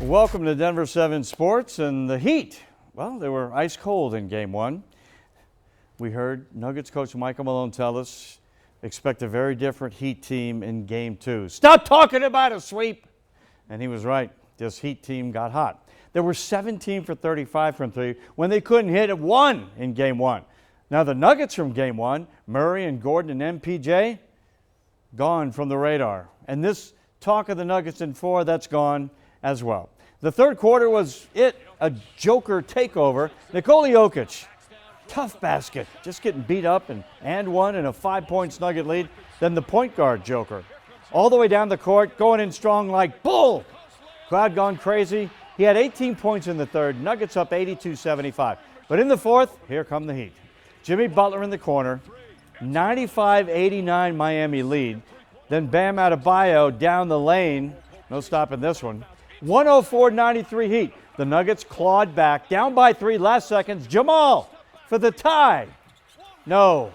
Welcome to Denver 7 Sports. And the Heat, well, they were ice cold in Game 1. We heard Nuggets coach Michael Malone tell us expect a very different Heat team in Game 2. Stop talking about a sweep! And he was right. This Heat team got hot. They were 17 for 35 from three when they couldn't hit it one in Game 1. Now the Nuggets from Game 1, Murray and Gordon and MPJ, gone from the radar. And this talk of the Nuggets in 4, that's gone as well. The third quarter was a Joker takeover. Nikola Jokic, tough basket, just getting beat up and one in a 5-point Nugget lead. Then the point guard Joker, all the way down the court, going in strong like bull. Crowd gone crazy. He had 18 points in the third, Nuggets up 82-75. But in the fourth, here come the Heat. Jimmy Butler in the corner, 95-89 Miami lead. Then Bam Adebayo down the lane, no stopping this one. 104-93 Heat. The Nuggets clawed back, down by 3 last seconds. Jamal for the tie. No,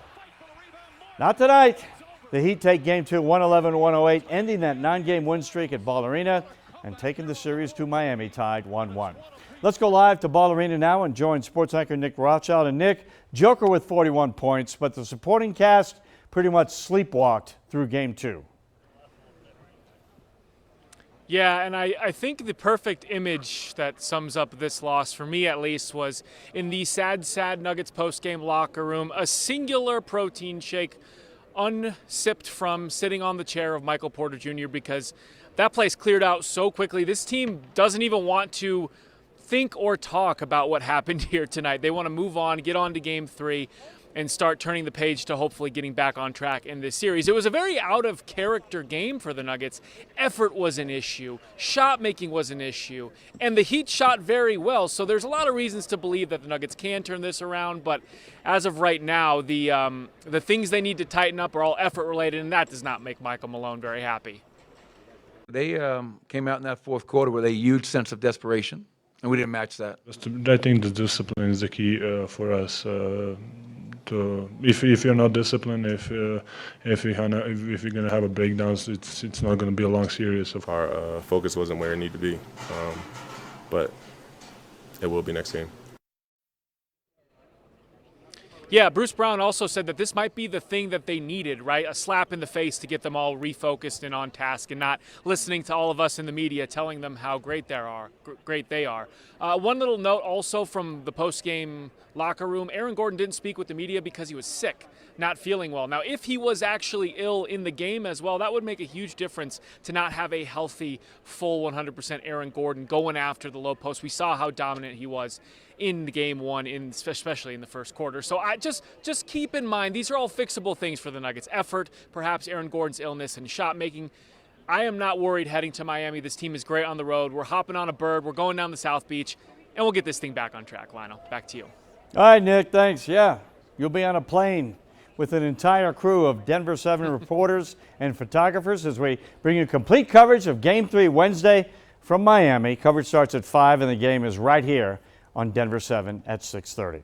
not tonight. The Heat take Game 2, 111-108, ending that 9-game win streak at Ball Arena and taking the series to Miami, tied 1-1. Let's go live to Ball Arena now and join sports anchor Nick Rothschild. And Nick, Joker with 41 points, but the supporting cast pretty much sleepwalked through Game 2. Yeah, and I think the perfect image that sums up this loss, for me at least, was in the sad Nuggets post-game locker room, a singular protein shake unsipped from sitting on the chair of Michael Porter Jr. because that place cleared out so quickly. This team doesn't even want to think or talk about what happened here tonight. They want to move on, get on to Game 3, and start turning the page to hopefully getting back on track in this series. It was a very out-of-character game for the Nuggets. Effort was an issue. Shot making was an issue. And the Heat shot very well, so there's a lot of reasons to believe that the Nuggets can turn this around. But as of right now, the things they need to tighten up are all effort-related, and that does not make Michael Malone very happy. They came out in that fourth quarter with a huge sense of desperation, and we didn't match that. I think the discipline is the key for us. If you're not disciplined, if you're gonna have a breakdowns, it's not gonna be a long series. Our focus wasn't where it needed to be, but it will be next game. Yeah, Bruce Brown also said that this might be the thing that they needed, right? A slap in the face to get them all refocused and on task and not listening to all of us in the media telling them how great they are. One little note also from the post-game locker room, Aaron Gordon didn't speak with the media because he was sick, not feeling well. Now, if he was actually ill in the game as well, that would make a huge difference to not have a healthy, full 100% Aaron Gordon going after the low post. We saw how dominant he was in the Game 1, especially in the first quarter. So I just keep in mind, these are all fixable things for the Nuggets. Effort, perhaps Aaron Gordon's illness, and shot making. I am not worried heading to Miami. This team is great on the road. We're hopping on a bird. We're going down the South Beach, and we'll get this thing back on track. Lionel, back to you. All right, Nick, thanks. Yeah, you'll be on a plane with an entire crew of Denver 7 reporters and photographers as we bring you complete coverage of Game 3 Wednesday from Miami. Coverage starts at 5, and the game is right here on Denver 7 at 6:30.